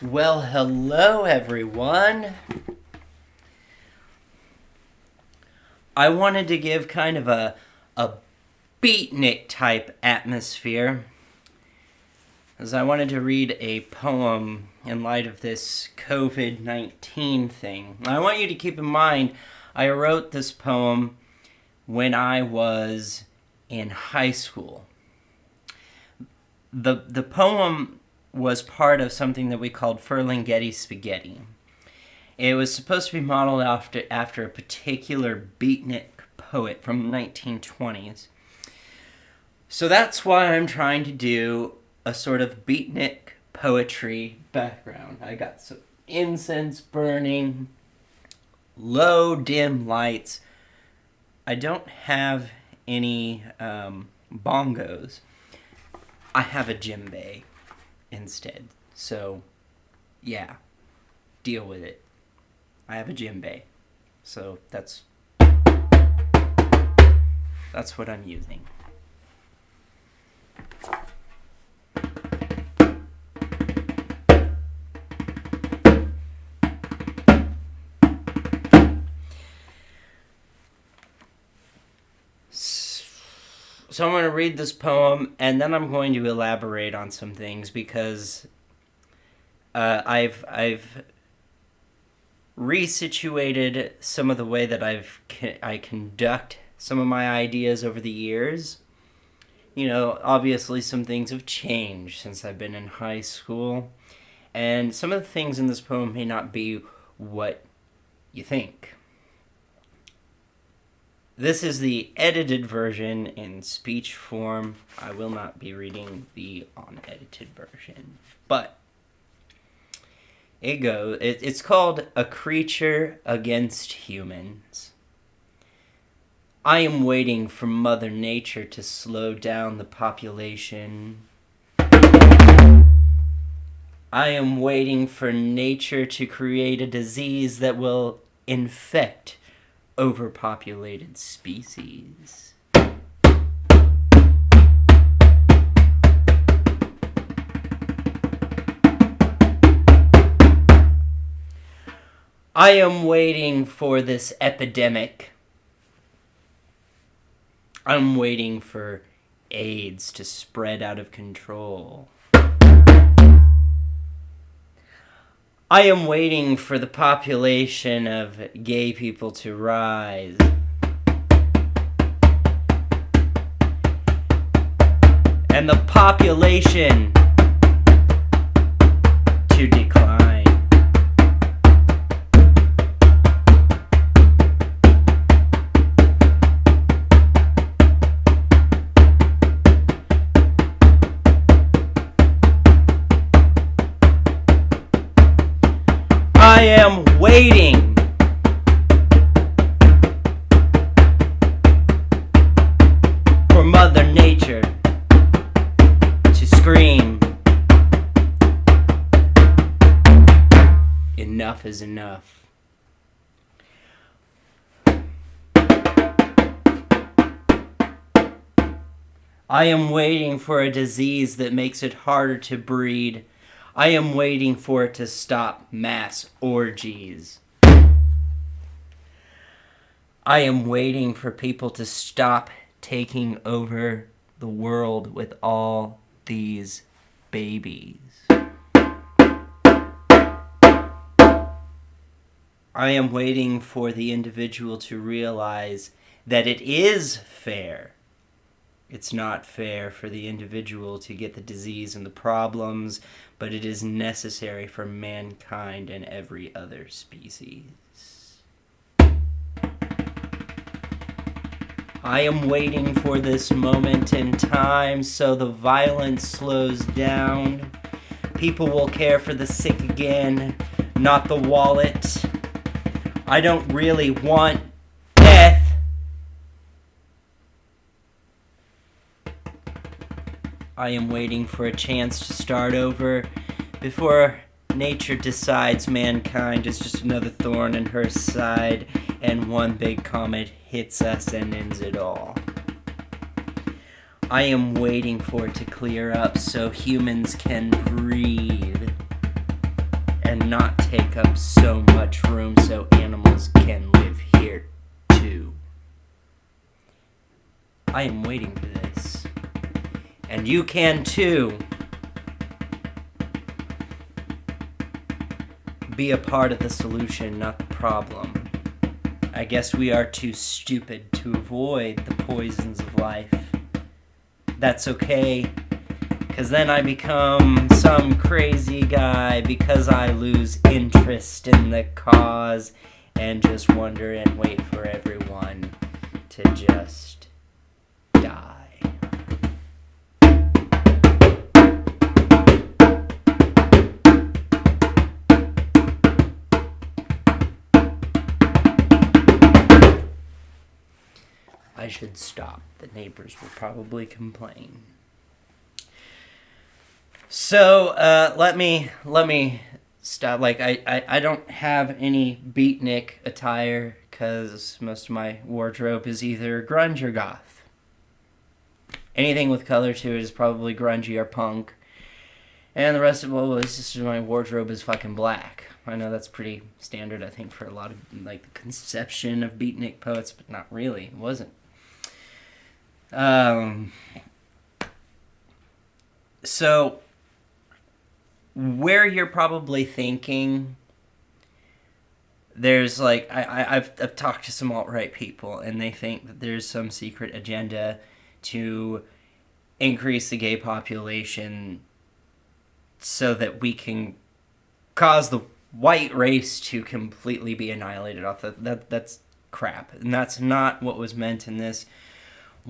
Well, hello everyone. I wanted to give kind of a beatnik type atmosphere, as I wanted to read a poem in light of this COVID-19 thing. I want you to keep in mind, I wrote this poem when I was in high school. The poem was part of something that we called Ferlinghetti Spaghetti. It was supposed to be modeled after a particular beatnik poet from the 1920s. So that's why I'm trying to do a sort of beatnik poetry background. I got some incense burning, low dim lights. I don't have any bongos. I have a djembe instead. So, yeah, deal with it. I have a djembe. So that's what I'm using. So I'm going to read this poem, and then I'm going to elaborate on some things, because I've resituated some of the way that I conduct some of my ideas over the years. You know, obviously some things have changed since I've been in high school, and some of the things in this poem may not be what you think. This is the edited version in speech form. I will not be reading the unedited version, but it's called A Creature Against Humans. I am waiting for Mother Nature to slow down the population. I am waiting for nature to create a disease that will infect overpopulated species. I am waiting for this epidemic. I'm waiting for AIDS to spread out of control. I am waiting for the population of gay people to rise. And the population to decline. I am waiting for Mother Nature to scream, enough is enough. I am waiting for a disease that makes it harder to breed. I am waiting for it to stop mass orgies. I am waiting for people to stop taking over the world with all these babies. I am waiting for the individual to realize that it is fair. It's not fair for the individual to get the disease and the problems, but it is necessary for mankind and every other species. I am waiting for this moment in time so the violence slows down. People will care for the sick again, not the wallet. I don't really want death. I am waiting for a chance to start over before nature decides mankind is just another thorn in her side and one big comet hits us and ends it all. I am waiting for it to clear up so humans can breathe. and not take up so much room so animals can live here too. I am waiting for this. And you can too. Be a part of the solution, not the problem. I guess we are too stupid to avoid the poisons of life. That's okay, because then I become some crazy guy because I lose interest in the cause and just wonder and wait for everyone to just die. I should stop. The neighbors will probably complain. So let me stop. Like I don't have any beatnik attire because most of my wardrobe is either grunge or goth. Anything with color to it is probably grungy or punk. And the rest of it's just my wardrobe is fucking black. I know that's pretty standard, I think, for a lot of like the conception of beatnik poets, but not really. It wasn't. So where you're probably thinking, there's like I've talked to some alt-right people, and they think that there's some secret agenda to increase the gay population so that we can cause the white race to completely be annihilated off that's crap, and that's not what was meant in this.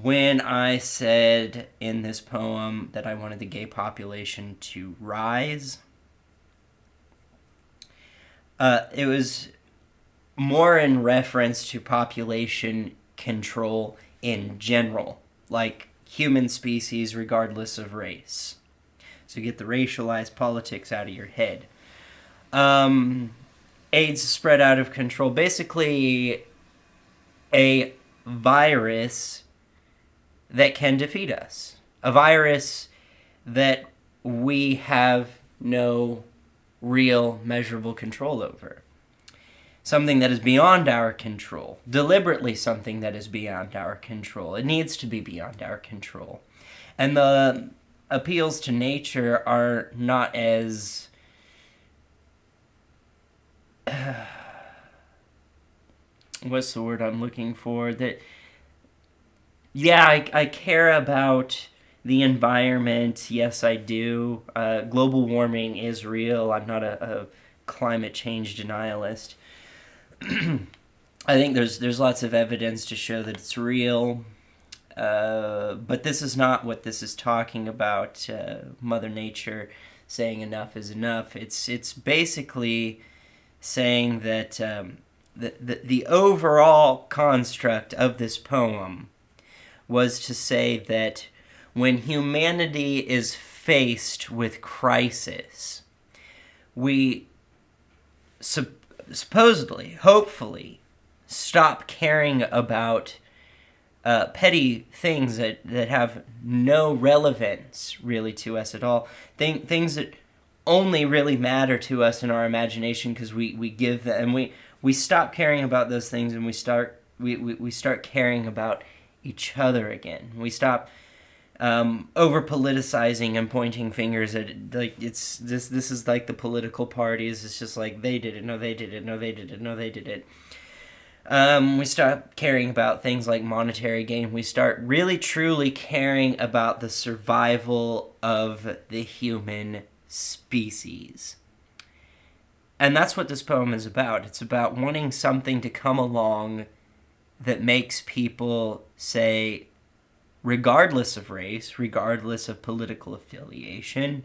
When I said in this poem that I wanted the gay population to rise, it was more in reference to population control in general, like human species regardless of race. So get the racialized politics out of your head. AIDS spread out of control. Basically, a virus that can defeat us. A virus that we have no real measurable control over. Something that is beyond our control. Deliberately something that is beyond our control. It needs to be beyond our control. And the appeals to nature are not as... what's the word I'm looking for? I care about the environment. Yes, I do. Global warming is real. I'm not a climate change denialist. I think there's lots of evidence to show that it's real. But this is not what this is talking about. Mother Nature saying enough is enough. It's basically saying that the overall construct of this poem was to say that when humanity is faced with crisis, we supposedly, hopefully, stop caring about petty things that have no relevance really to us at all. Things that only really matter to us in our imagination because we give them, and we stop caring about those things, and we start caring about each other again. We stop over politicizing and pointing fingers at it. Like this is like the political parties. It's just like they did it, no they did it, no they did it, no they did it. We stop caring about things like monetary gain. We start really truly caring about the survival of the human species. And that's what this poem is about. It's about wanting something to come along that makes people say, regardless of race, regardless of political affiliation,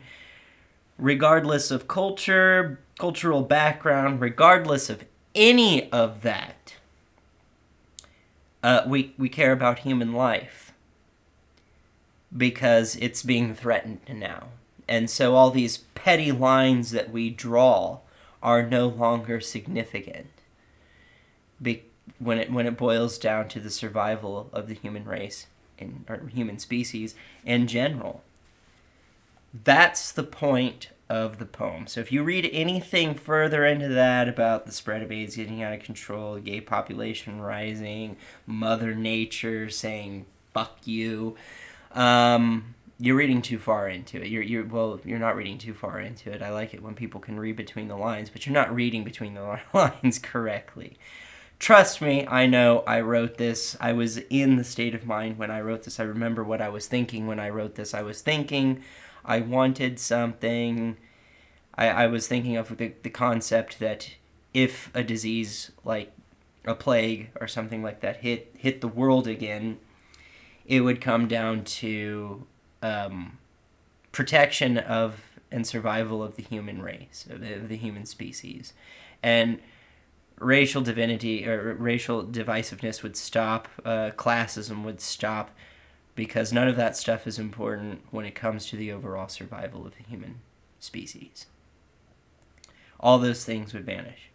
regardless of cultural background, regardless of any of that, we care about human life because it's being threatened now. And so all these petty lines that we draw are no longer significant when it boils down to the survival of the human race or human species in general. That's the point of the poem. So if you read anything further into that about the spread of AIDS getting out of control, gay population rising, Mother Nature saying "fuck you," you're reading too far into it. You're not reading too far into it. I like it when people can read between the lines, but you're not reading between the lines correctly. Trust me, I know I wrote this. I was in the state of mind when I wrote this. I remember what I was thinking when I wrote this. I was thinking I wanted something. I was thinking of the concept that if a disease like a plague or something like that hit the world again, it would come down to protection of and survival of the human race, of the human species. And racial divinity or racial divisiveness would stop, classism would stop, because none of that stuff is important when it comes to the overall survival of the human species. All those things would vanish.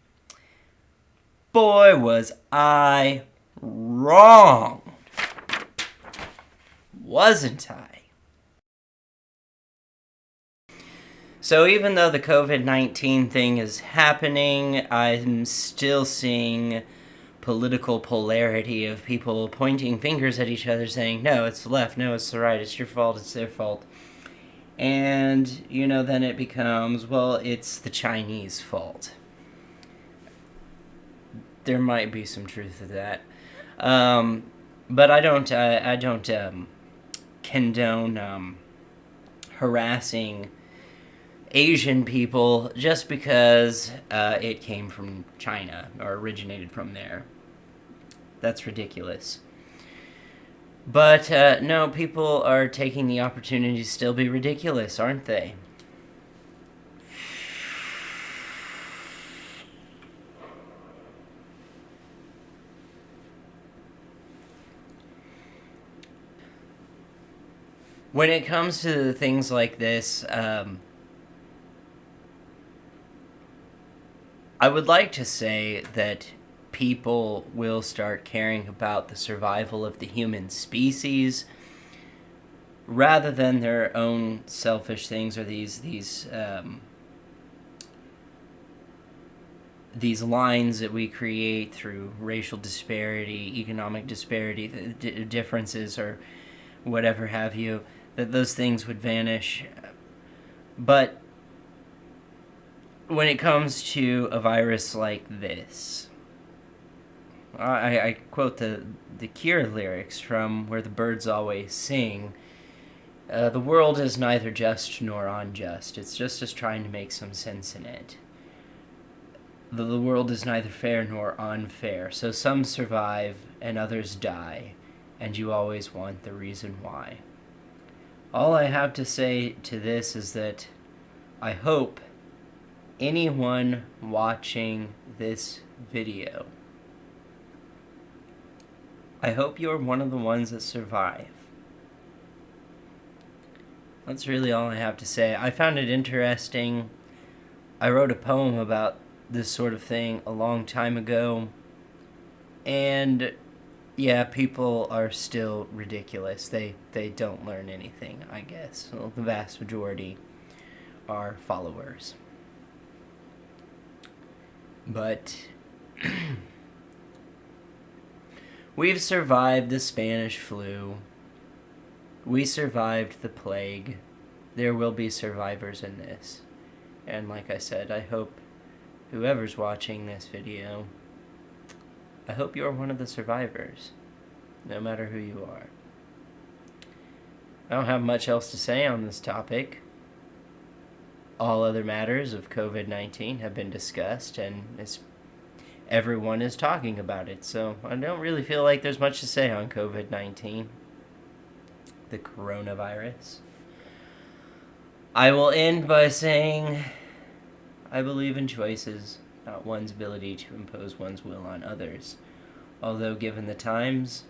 Boy, was I wrong, wasn't I? So even though the COVID-19 thing is happening, I'm still seeing political polarity of people pointing fingers at each other saying, no, it's the left, no, it's the right, it's your fault, it's their fault. And, then it becomes, well, it's the Chinese fault. There might be some truth to that. But I don't condone harassing Asian people just because it came from China or originated from there. That's ridiculous. But no, people are taking the opportunity to still be ridiculous, aren't they? When it comes to things like this, I would like to say that people will start caring about the survival of the human species rather than their own selfish things or these lines that we create through racial disparity, economic disparity, differences, or whatever have you, that those things would vanish. But when it comes to a virus like this, I quote the Cure lyrics from Where the Birds Always Sing. The world is neither just nor unjust. It's just us trying to make some sense in it. The world is neither fair nor unfair. So some survive and others die, and you always want the reason why. All I have to say to this is that I hope anyone watching this video, I hope you're one of the ones that survive. That's really all I have to say. I found it interesting. I wrote a poem about this sort of thing a long time ago, and yeah, people are still ridiculous. They don't learn anything, I guess. Well, the vast majority are followers. But we've survived the Spanish flu. We survived the plague. There will be survivors in this. And like I said, I hope whoever's watching this video, I hope you're one of the survivors, no matter who you are. I don't have much else to say on this topic. All other matters of COVID-19 have been discussed, and everyone is talking about it, so I don't really feel like there's much to say on COVID-19, the coronavirus. I will end by saying I believe in choices, not one's ability to impose one's will on others. Although given the times,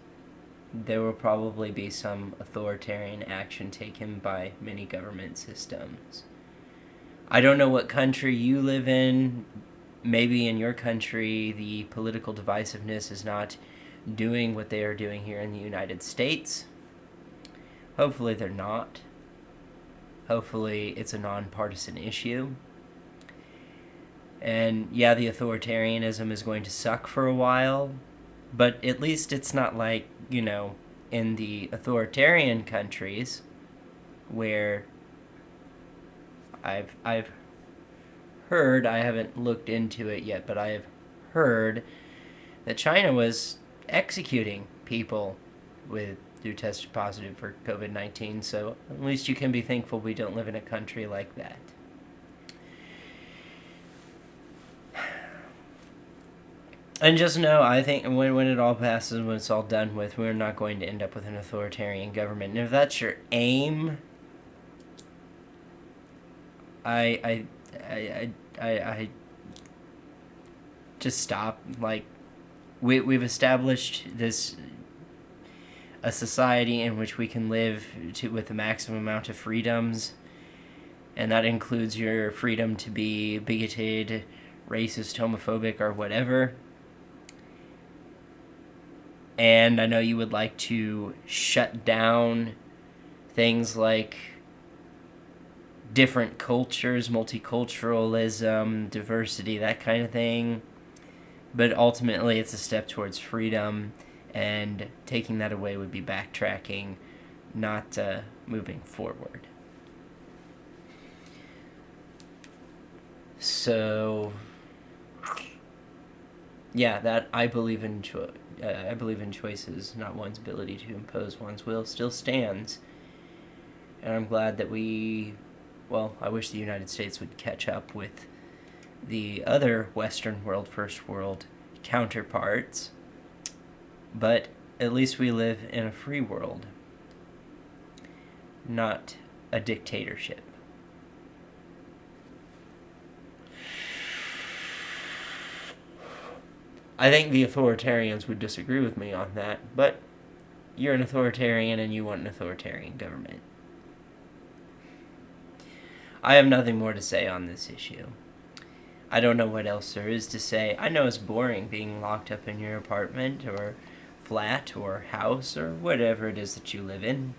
there will probably be some authoritarian action taken by many government systems. I don't know what country you live in. Maybe in your country the political divisiveness is not doing what they are doing here in the United States. Hopefully they're not. Hopefully it's a nonpartisan issue. And yeah, the authoritarianism is going to suck for a while, but at least it's not like, in the authoritarian countries where I've heard, I haven't looked into it yet, but I have heard that China was executing people who tested positive for COVID-19, so at least you can be thankful we don't live in a country like that. And just know, I think when it all passes, when it's all done with, we're not going to end up with an authoritarian government. And if that's your aim, I just stop. Like, we've established a society in which we can live with the maximum amount of freedoms, and that includes your freedom to be bigoted, racist, homophobic, or whatever. And I know you would like to shut down things like different cultures, multiculturalism, diversity, that kind of thing. But ultimately, it's a step towards freedom, and taking that away would be backtracking, not moving forward. So, yeah, that I believe in choices, not one's ability to impose one's will, still stands. And I'm glad that I wish the United States would catch up with the other Western world, first world counterparts. But at least we live in a free world, not a dictatorship. I think the authoritarians would disagree with me on that, but you're an authoritarian and you want an authoritarian government. I have nothing more to say on this issue. I don't know what else there is to say. I know it's boring being locked up in your apartment or flat or house or whatever it is that you live in.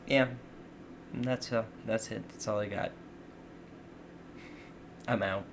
Yeah, that's it. That's all I got. I'm out.